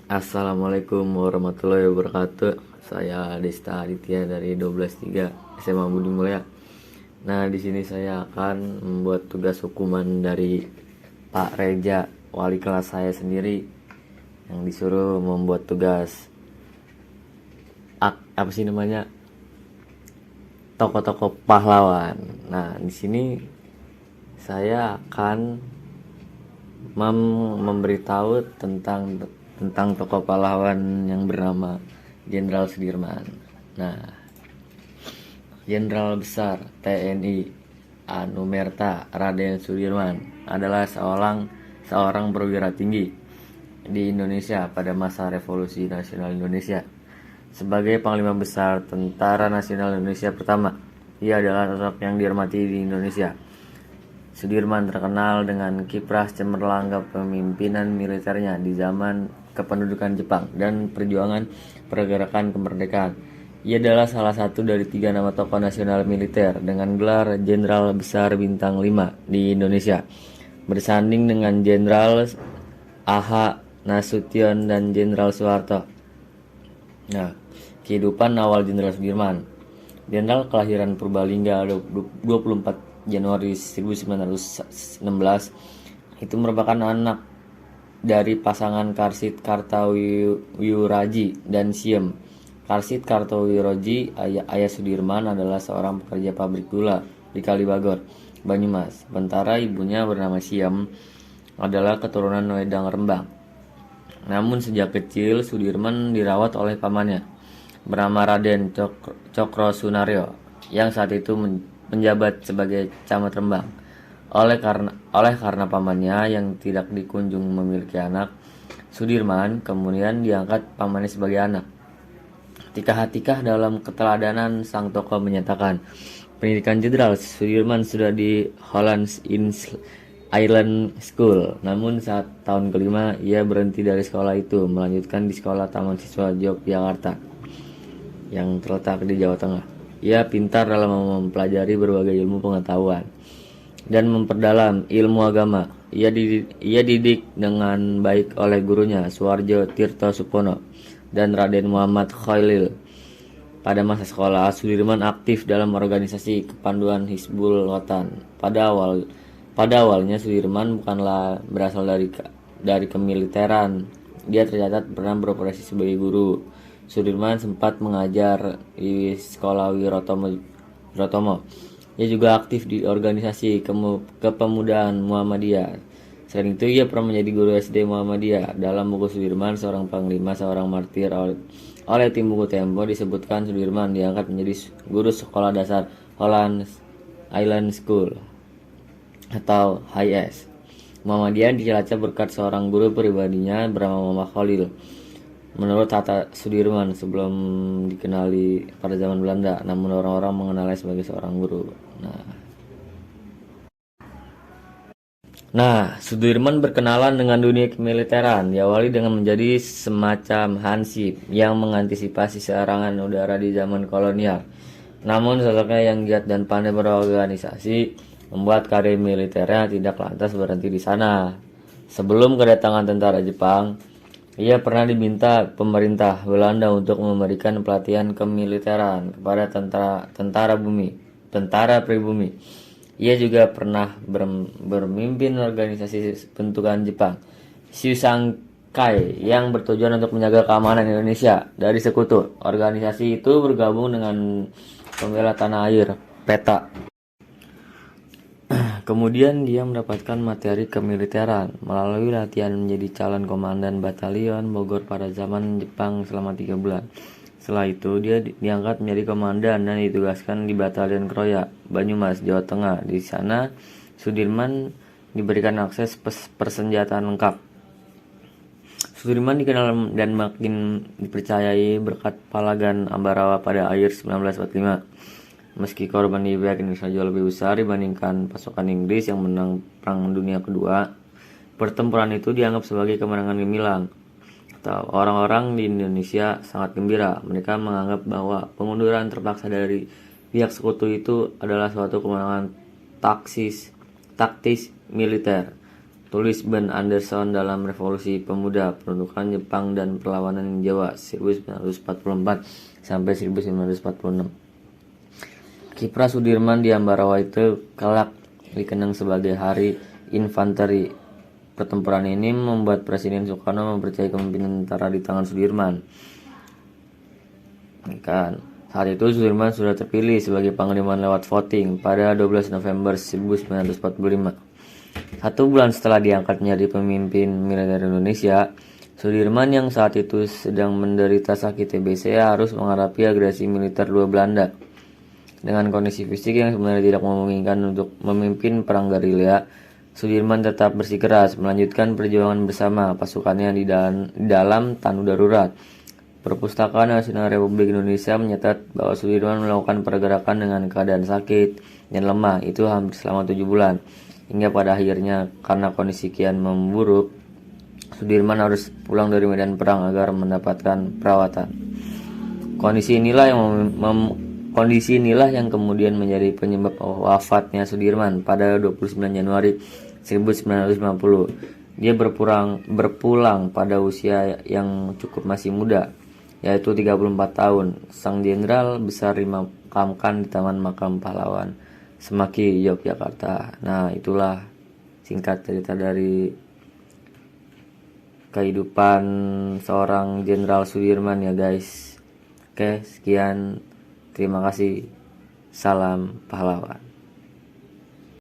Assalamualaikum warahmatullahi wabarakatuh. Saya Desta Aditya dari 123 SMA Budi Mulya. Nah, di sini saya akan membuat tugas hukuman dari Pak Reja, wali kelas saya sendiri, yang disuruh membuat tugas apa sih namanya? Tokoh-tokoh pahlawan. Nah, di sini saya akan memberitahu tentang tokoh pahlawan yang bernama Jenderal Sudirman. Nah, Jenderal Besar TNI Anumerta Raden Sudirman adalah seorang perwira tinggi di Indonesia pada masa Revolusi Nasional Indonesia. Sebagai Panglima Besar Tentara Nasional Indonesia pertama, ia adalah sosok yang dihormati di Indonesia. Sudirman terkenal dengan kiprah cemerlang kepemimpinan militernya di zaman kependudukan Jepang dan perjuangan pergerakan kemerdekaan. Ia adalah salah satu dari 3 nama tokoh nasional militer dengan gelar Jenderal Besar Bintang 5 di Indonesia, bersanding dengan Jenderal A.H. Nasution dan Jenderal Soeharto. Nah, kehidupan awal Jenderal Sudirman. Jenderal kelahiran Purbalingga 24 Januari 1916, itu merupakan anak dari pasangan Karsit Kartawiraji dan Siem. Karsit Kartawiraji, ayah Sudirman, adalah seorang pekerja pabrik gula di Kalibagor, Banyumas. Sementara ibunya bernama Siem adalah keturunan Wedang Rembang. Namun sejak kecil Sudirman dirawat oleh pamannya bernama Raden Cokro Sunaryo, yang saat itu menjabat sebagai camat Rembang. Oleh karena pamannya yang tidak dikunjung memiliki anak, Sudirman kemudian diangkat pamannya sebagai anak. Tikah-tikah dalam keteladanan sang tokoh menyatakan pendidikan jenderal Sudirman sudah di Hollands Island School. Namun saat tahun kelima ia berhenti dari sekolah itu, melanjutkan di Sekolah Taman Siswa Yogyakarta yang terletak di Jawa Tengah. Ia pintar dalam mempelajari berbagai ilmu pengetahuan dan memperdalam ilmu agama. Ia didik dengan baik oleh gurunya Suwarjo Tirto Supono dan Raden Muhammad Khailil. Pada masa sekolah, Sudirman aktif dalam organisasi kepanduan Hizbul Wathan. Pada awalnya Sudirman bukanlah berasal dari kemiliteran. Dia tercatat pernah beroperasi sebagai guru. Sudirman sempat mengajar di sekolah Wirotomo. Ia juga aktif di organisasi kepemudaan Muhammadiyah. Selain itu, ia pernah menjadi guru SD Muhammadiyah. Dalam buku Sudirman, seorang panglima, seorang martir oleh tim buku Tempo, disebutkan Sudirman diangkat menjadi guru sekolah dasar Holland Island School atau HIS. Muhammadiyah dicelaca berkat seorang guru pribadinya bernama Muhammad Khalil. Menurut Tata Sudirman, sebelum dikenali pada zaman Belanda, namun orang-orang mengenalnya sebagai seorang guru. Nah, Sudirman berkenalan dengan dunia kemiliteran, diawali dengan menjadi semacam hansip yang mengantisipasi serangan udara di zaman kolonial. Namun sosoknya yang giat dan pandai berorganisasi membuat karir militernya tidak lantas berhenti di sana. Sebelum kedatangan tentara Jepang, ia pernah diminta pemerintah Belanda untuk memberikan pelatihan kemiliteran kepada tentara pribumi. Ia juga pernah bermimpin organisasi bentukan Jepang, Shushankai, yang bertujuan untuk menjaga keamanan Indonesia dari sekutu. Organisasi itu bergabung dengan Pembela Tanah Air, PETA. Kemudian dia mendapatkan materi kemiliteran melalui latihan menjadi calon komandan batalion Bogor pada zaman Jepang selama 3 bulan. Setelah itu dia diangkat menjadi komandan dan ditugaskan di Batalion Kroya, Banyumas, Jawa Tengah. Di sana Sudirman diberikan akses persenjataan lengkap. Sudirman dikenal dan makin dipercayai berkat Palagan Ambarawa pada akhir 1945. Meski korban di pihak Indonesia jauh lebih besar dibandingkan pasukan Inggris yang menang Perang Dunia Kedua, pertempuran itu dianggap sebagai kemenangan gemilang. Orang-orang di Indonesia sangat gembira. Mereka menganggap bahwa pengunduran terpaksa dari pihak sekutu itu adalah suatu kemenangan taktis militer. Tulis Ben Anderson dalam Revolusi Pemuda, Pendudukan Jepang dan Perlawanan Jawa 1944 sampai 1946. Kiprah Sudirman di Ambarawa itu kelak dikenang sebagai Hari Infanteri. Pertempuran ini membuat Presiden Soekarno mempercayai kepemimpinan tentara di tangan Sudirman. Saat itu Sudirman sudah terpilih sebagai panglima lewat voting pada 12 November 1945. 1 bulan setelah diangkat menjadi pemimpin militer Indonesia, Sudirman yang saat itu sedang menderita sakit TBC harus menghadapi agresi militer dua Belanda. Dengan kondisi fisik yang sebenarnya tidak memungkinkan untuk memimpin perang gerilya, Sudirman tetap bersikeras melanjutkan perjuangan bersama pasukannya di dalam tandu darurat. Perpustakaan Nasional Republik Indonesia mencatat bahwa Sudirman melakukan pergerakan dengan keadaan sakit dan lemah itu hampir selama 7 bulan. Hingga pada akhirnya karena kondisi kian memburuk, Sudirman harus pulang dari medan perang agar mendapatkan perawatan. Kondisi inilah yang kemudian menjadi penyebab wafatnya Sudirman pada 29 Januari 1950. Dia berpulang pada usia yang cukup masih muda, yaitu 34 tahun. Sang jenderal besar dimakamkan di Taman Makam Pahlawan Semaki, Yogyakarta. Nah, itulah singkat cerita dari kehidupan seorang Jenderal Sudirman ya guys. Oke, sekian. Terima kasih. Salam pahlawan.